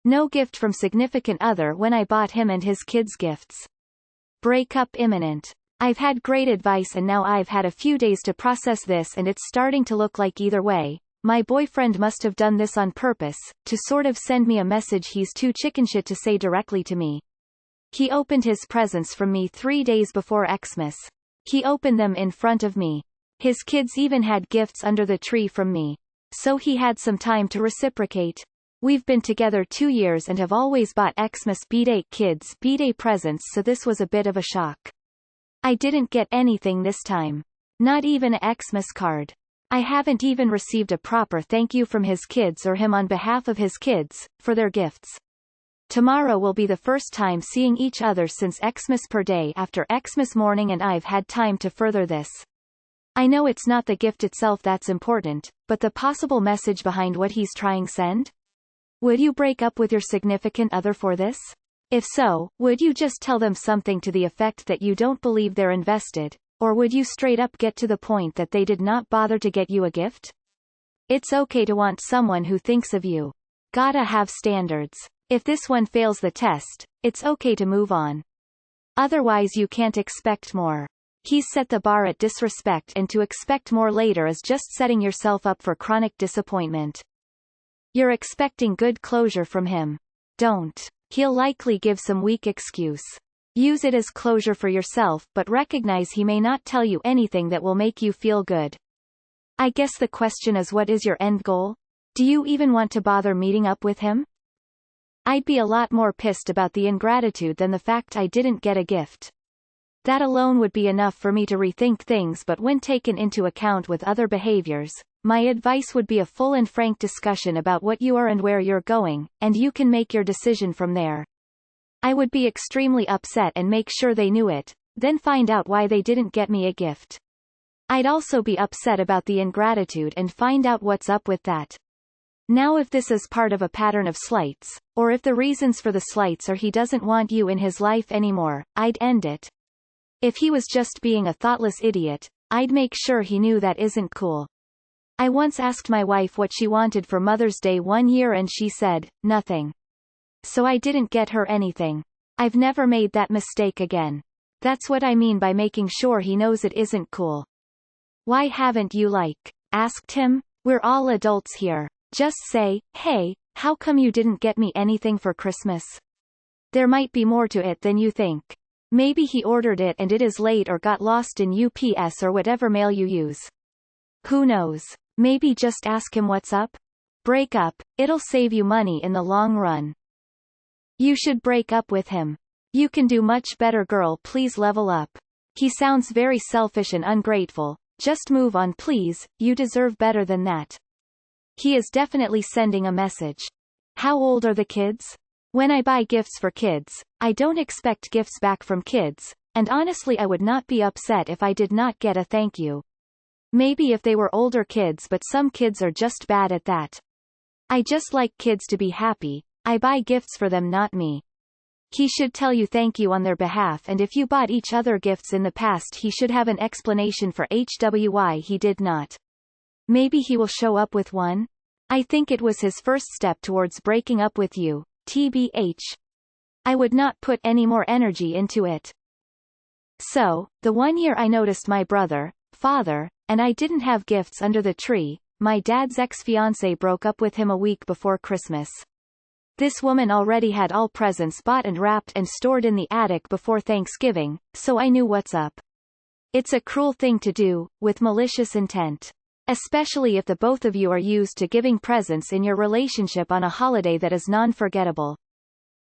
No gift from significant other when I bought him and his kids gifts. Breakup imminent. I've had great advice and now I've had a few days to process this and it's starting to look like either way, my boyfriend must have done this on purpose, to sort of send me a message he's too chickenshit to say directly to me. He opened his presents from me 3 days before Xmas. He opened them in front of me. His kids even had gifts under the tree from me. So he had some time to reciprocate. We've been together 2 years and have always bought Xmas B-Day kids B-Day presents, so this was a bit of a shock. I didn't get anything this time. Not even a Xmas card. I haven't even received a proper thank you from his kids or him on behalf of his kids, for their gifts. Tomorrow will be the first time seeing each other since Xmas per day after Xmas morning and I've had time to further this. I know it's not the gift itself that's important, but the possible message behind what he's trying to send? Would you break up with your significant other for this? If so, would you just tell them something to the effect that you don't believe they're invested, or would you straight up get to the point that they did not bother to get you a gift? It's okay to want someone who thinks of you. Gotta have standards. If this one fails the test, it's okay to move on. Otherwise you can't expect more. He's set the bar at disrespect, and to expect more later is just setting yourself up for chronic disappointment. You're expecting good closure from him. Don't. He'll likely give some weak excuse. Use it as closure for yourself, but recognize he may not tell you anything that will make you feel good. I guess the question is, what is your end goal? Do you even want to bother meeting up with him? I'd be a lot more pissed about the ingratitude than the fact I didn't get a gift. That alone would be enough for me to rethink things, but when taken into account with other behaviors, my advice would be a full and frank discussion about what you are and where you're going, and you can make your decision from there. I would be extremely upset and make sure they knew it, then find out why they didn't get me a gift. I'd also be upset about the ingratitude and find out what's up with that. Now if this is part of a pattern of slights, or if the reasons for the slights are he doesn't want you in his life anymore, I'd end it. If he was just being a thoughtless idiot, I'd make sure he knew that isn't cool. I once asked my wife what she wanted for Mother's Day one year and she said, nothing. So I didn't get her anything. I've never made that mistake again. That's what I mean by making sure he knows it isn't cool. Why haven't you asked him? We're all adults here. Just say, hey, how come you didn't get me anything for Christmas? There might be more to it than you think. Maybe he ordered it and it is late or got lost in UPS or whatever mail you use. Who knows? Maybe just ask him what's up. Break up. It'll save you money in the long run. You should break up with him. You can do much better, girl, please level up. He sounds very selfish and ungrateful. Just move on please, you deserve better than that. He is definitely sending a message. How old are the kids? When I buy gifts for kids, I don't expect gifts back from kids, and honestly I would not be upset if I did not get a thank you. Maybe if they were older kids, but some kids are just bad at that. I just like kids to be happy. I buy gifts for them, not me. He should tell you thank you on their behalf, and if you bought each other gifts in the past he should have an explanation for why he did not. Maybe he will show up with one? I think it was his first step towards breaking up with you, TBH. I would not put any more energy into it. So, the 1 year I noticed my brother, father, and I didn't have gifts under the tree, my dad's ex-fiancée broke up with him a week before Christmas. This woman already had all presents bought and wrapped and stored in the attic before Thanksgiving, so I knew what's up. It's a cruel thing to do, with malicious intent. Especially if the both of you are used to giving presents in your relationship on a holiday that is non-forgettable.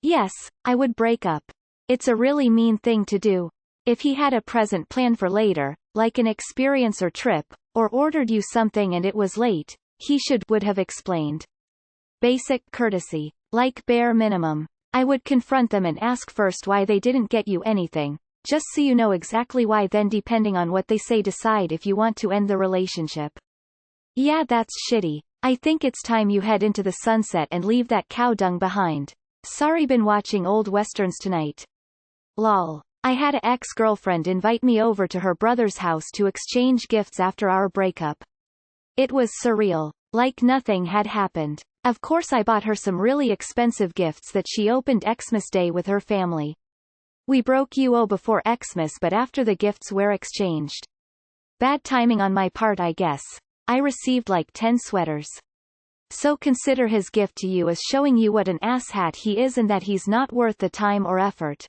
Yes, I would break up. It's a really mean thing to do. If he had a present planned for later, like an experience or trip, or ordered you something and it was late, he would have explained. Basic courtesy. Like bare minimum. I would confront them and ask first why they didn't get you anything, just so you know exactly why, then depending on what they say decide if you want to end the relationship. Yeah, that's shitty. I think it's time you head into the sunset and leave that cow dung behind. Sorry, been watching old westerns tonight. Lol. I had a ex-girlfriend invite me over to her brother's house to exchange gifts after our breakup. It was surreal. Like nothing had happened. Of course I bought her some really expensive gifts that she opened Xmas Day with her family. We broke UO before Xmas but after the gifts were exchanged. Bad timing on my part I guess. I received like 10 sweaters. So consider his gift to you as showing you what an asshat he is and that he's not worth the time or effort.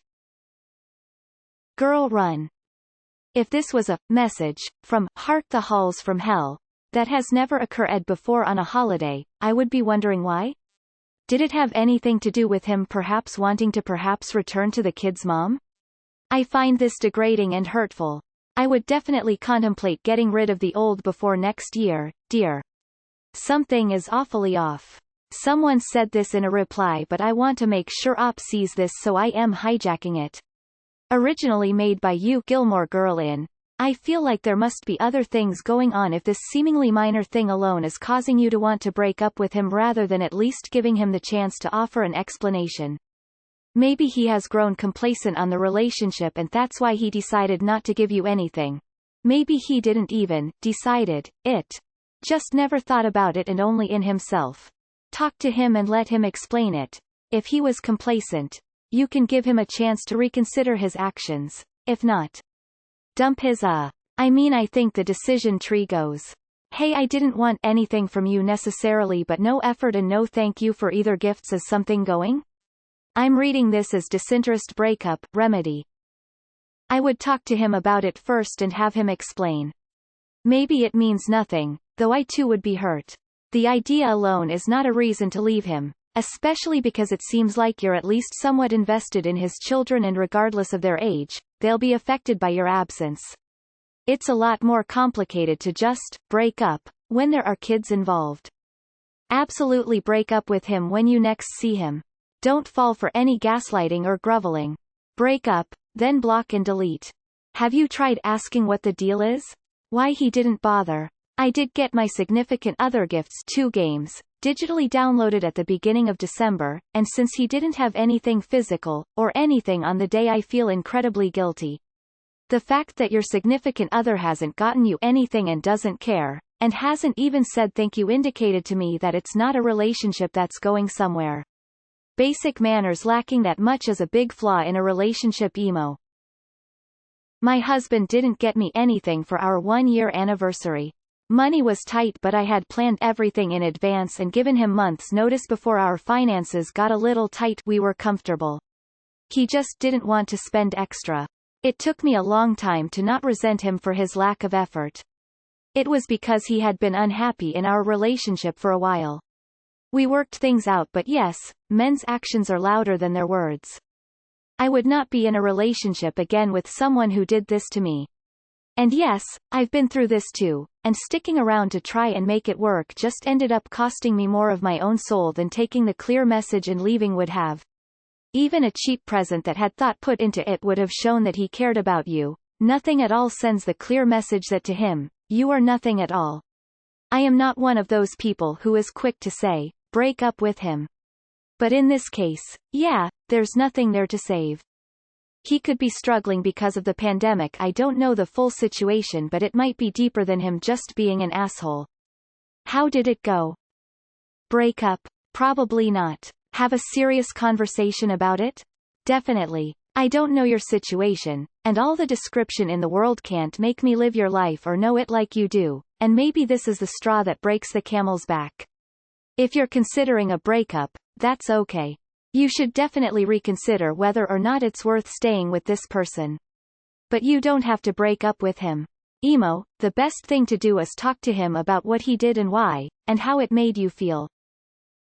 Girl run. If this was a message from Heart the Halls from Hell that has never occurred before on a holiday, I would be wondering why? Did it have anything to do with him perhaps wanting to return to the kid's mom? I find this degrading and hurtful. I would definitely contemplate getting rid of the old before next year, dear. Something is awfully off. Someone said this in a reply but I want to make sure Op sees this so I am hijacking it. Originally made by you Gilmore Girl in. I feel like there must be other things going on if this seemingly minor thing alone is causing you to want to break up with him rather than at least giving him the chance to offer an explanation. Maybe he has grown complacent on the relationship and that's why he decided not to give you anything. Maybe he didn't even decided it. Just never thought about it and only in himself. Talk to him and let him explain it. If he was complacent, you can give him a chance to reconsider his actions. If not, dump his I think the decision tree goes. Hey, I didn't want anything from you necessarily but no effort and no thank you for either gifts. Is something going? I'm reading this as disinterest breakup remedy. I would talk to him about it first and have him explain. Maybe it means nothing, though I too would be hurt. The idea alone is not a reason to leave him, especially because it seems like you're at least somewhat invested in his children and regardless of their age, they'll be affected by your absence. It's a lot more complicated to just break up when there are kids involved. Absolutely break up with him when you next see him. Don't fall for any gaslighting or groveling. Break up, then block and delete. Have you tried asking what the deal is? Why he didn't bother? I did get my significant other gifts 2 games, digitally downloaded at the beginning of December, and since he didn't have anything physical, or anything on the day I feel incredibly guilty. The fact that your significant other hasn't gotten you anything and doesn't care, and hasn't even said thank you indicated to me that it's not a relationship that's going somewhere. Basic manners lacking that much is a big flaw in a relationship. Emo. My husband didn't get me anything for our 1-year anniversary. Money was tight but I had planned everything in advance and given him months' notice before our finances got a little tight. We were comfortable. He just didn't want to spend extra. It took me a long time to not resent him for his lack of effort. It was because he had been unhappy in our relationship for a while. We worked things out but yes, men's actions are louder than their words. I would not be in a relationship again with someone who did this to me. And yes, I've been through this too, and sticking around to try and make it work just ended up costing me more of my own soul than taking the clear message and leaving would have. Even a cheap present that had thought put into it would have shown that he cared about you. Nothing at all sends the clear message that to him, you are nothing at all. I am not one of those people who is quick to say, break up with him. But in this case, yeah, there's nothing there to save. He could be struggling because of the pandemic. I don't know the full situation but it might be deeper than him just being an asshole. How did it go? Break up? Probably not. Have a serious conversation about it? Definitely. I don't know your situation, and all the description in the world can't make me live your life or know it like you do, and maybe this is the straw that breaks the camel's back. If you're considering a breakup, that's okay. You should definitely reconsider whether or not it's worth staying with this person. But you don't have to break up with him. Emo, the best thing to do is talk to him about what he did and why, and how it made you feel.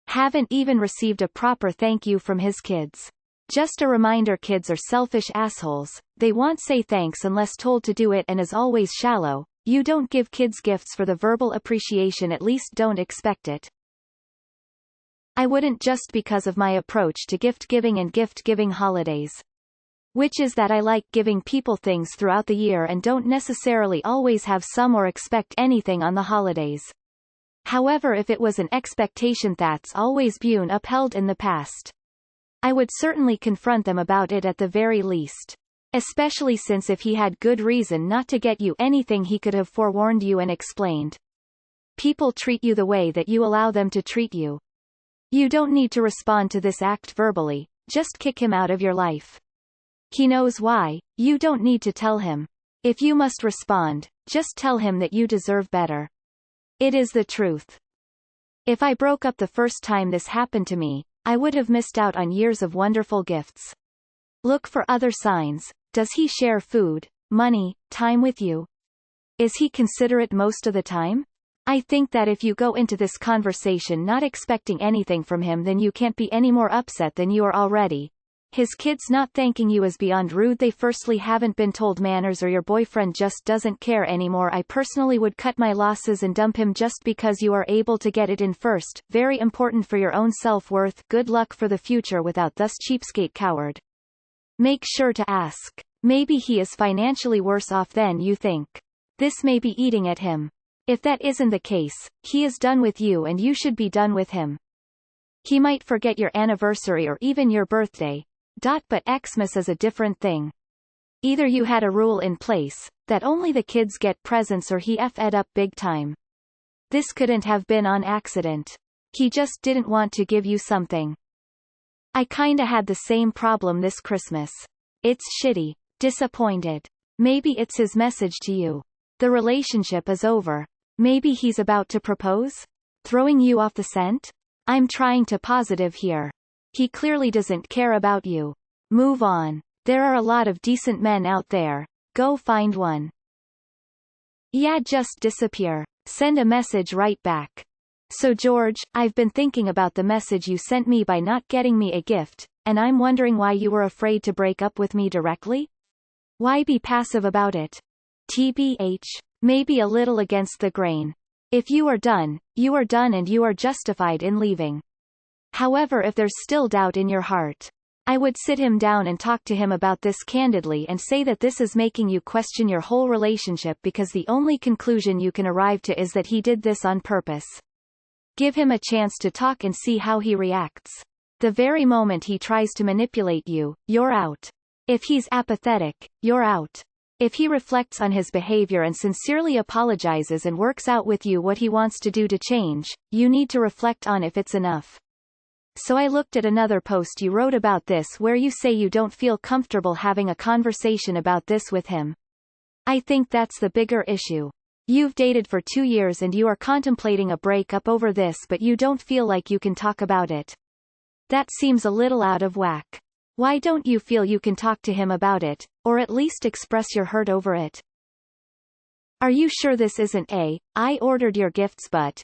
Haven't even received a proper thank you from his kids. Just a reminder, kids are selfish assholes. They won't say thanks unless told to do it and is always shallow. You don't give kids gifts for the verbal appreciation, at least don't expect it. I wouldn't, just because of my approach to gift-giving and gift-giving holidays. Which is that I like giving people things throughout the year and don't necessarily always have some or expect anything on the holidays. However, if it was an expectation that's always been upheld in the past, I would certainly confront them about it at the very least. Especially since if he had good reason not to get you anything he could have forewarned you and explained. People treat you the way that you allow them to treat you. You don't need to respond to this act verbally, just kick him out of your life. He knows why, you don't need to tell him. If you must respond, just tell him that you deserve better. It is the truth. If I broke up the first time this happened to me, I would have missed out on years of wonderful gifts. Look for other signs. Does he share food, money, time with you? Is he considerate most of the time? I think that if you go into this conversation not expecting anything from him, then you can't be any more upset than you are already. His kids not thanking you is beyond rude. They firstly haven't been told manners, or your boyfriend just doesn't care anymore. I personally would cut my losses and dump him just because you are able to get it in first. Very important for your own self-worth. Good luck for the future without this cheapskate coward. Make sure to ask. Maybe he is financially worse off than you think. This may be eating at him. If that isn't the case, he is done with you and you should be done with him. He might forget your anniversary or even your birthday. But Xmas is a different thing. Either you had a rule in place, that only the kids get presents, or he F'd up big time. This couldn't have been on accident. He just didn't want to give you something. I kinda had the same problem this Christmas. It's shitty. Disappointed. Maybe it's his message to you. The relationship is over. Maybe he's about to propose? Throwing you off the scent? I'm trying to positive here. He clearly doesn't care about you. Move on. There are a lot of decent men out there. Go find one. Yeah, just disappear. Send a message right back. So George, I've been thinking about the message you sent me by not getting me a gift, and I'm wondering why you were afraid to break up with me directly? Why be passive about it? TBH. Maybe a little against the grain. If you are done and you are justified in leaving. However, if there's still doubt in your heart, I would sit him down and talk to him about this candidly and say that this is making you question your whole relationship, because the only conclusion you can arrive to is that he did this on purpose. Give him a chance to talk and see how he reacts. The very moment he tries to manipulate you, you're out. If he's apathetic, you're out. If he reflects on his behavior and sincerely apologizes and works out with you what he wants to do to change, you need to reflect on if it's enough. So I looked at another post you wrote about this, where you say you don't feel comfortable having a conversation about this with him. I think that's the bigger issue. You've dated for 2 years and you are contemplating a breakup over this, but you don't feel like you can talk about it. That seems a little out of whack. Why don't you feel you can talk to him about it, or at least express your hurt over it? Are you sure this isn't I ordered your gifts but,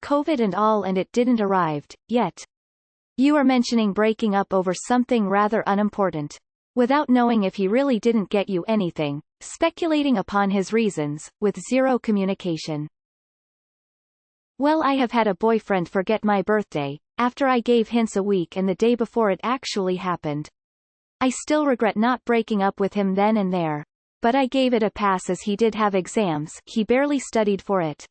COVID and all, and it didn't arrived, yet? You are mentioning breaking up over something rather unimportant. Without knowing if he really didn't get you anything, speculating upon his reasons, with zero communication. Well, I have had a boyfriend forget my birthday, after I gave hints a week and the day before it actually happened. I still regret not breaking up with him then and there. But I gave it a pass as he did have exams, he barely studied for it.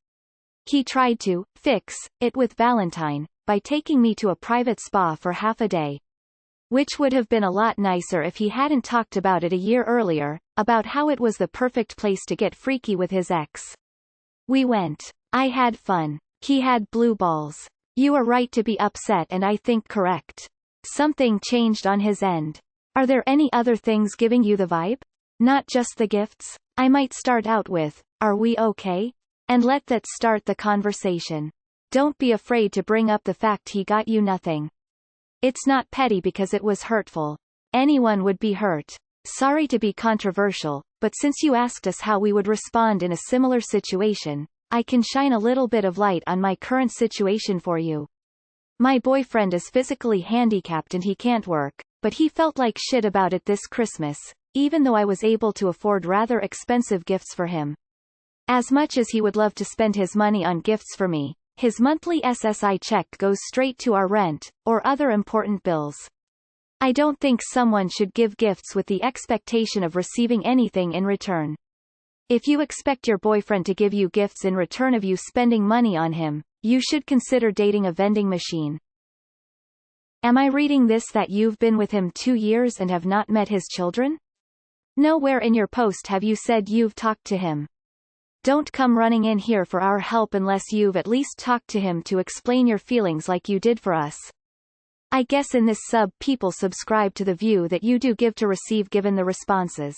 He tried to fix it with Valentine, by taking me to a private spa for half a day. Which would have been a lot nicer if he hadn't talked about it a year earlier, about how it was the perfect place to get freaky with his ex. We went. I had fun. He had blue balls. You are right to be upset, and I think correct. Something changed on his end. Are there any other things giving you the vibe? Not just the gifts? I might start out with, "Are we okay?" And let that start the conversation. Don't be afraid to bring up the fact he got you nothing. It's not petty because it was hurtful. Anyone would be hurt. Sorry to be controversial, but since you asked us how we would respond in a similar situation, I can shine a little bit of light on my current situation for you. My boyfriend is physically handicapped and he can't work, but he felt like shit about it this Christmas, even though I was able to afford rather expensive gifts for him. As much as he would love to spend his money on gifts for me, his monthly SSI check goes straight to our rent, or other important bills. I don't think someone should give gifts with the expectation of receiving anything in return. If you expect your boyfriend to give you gifts in return of you spending money on him, you should consider dating a vending machine. Am I reading this that you've been with him 2 years and have not met his children? Nowhere in your post have you said you've talked to him. Don't come running in here for our help unless you've at least talked to him to explain your feelings like you did for us. I guess in this sub people subscribe to the view that you do give to receive given the responses.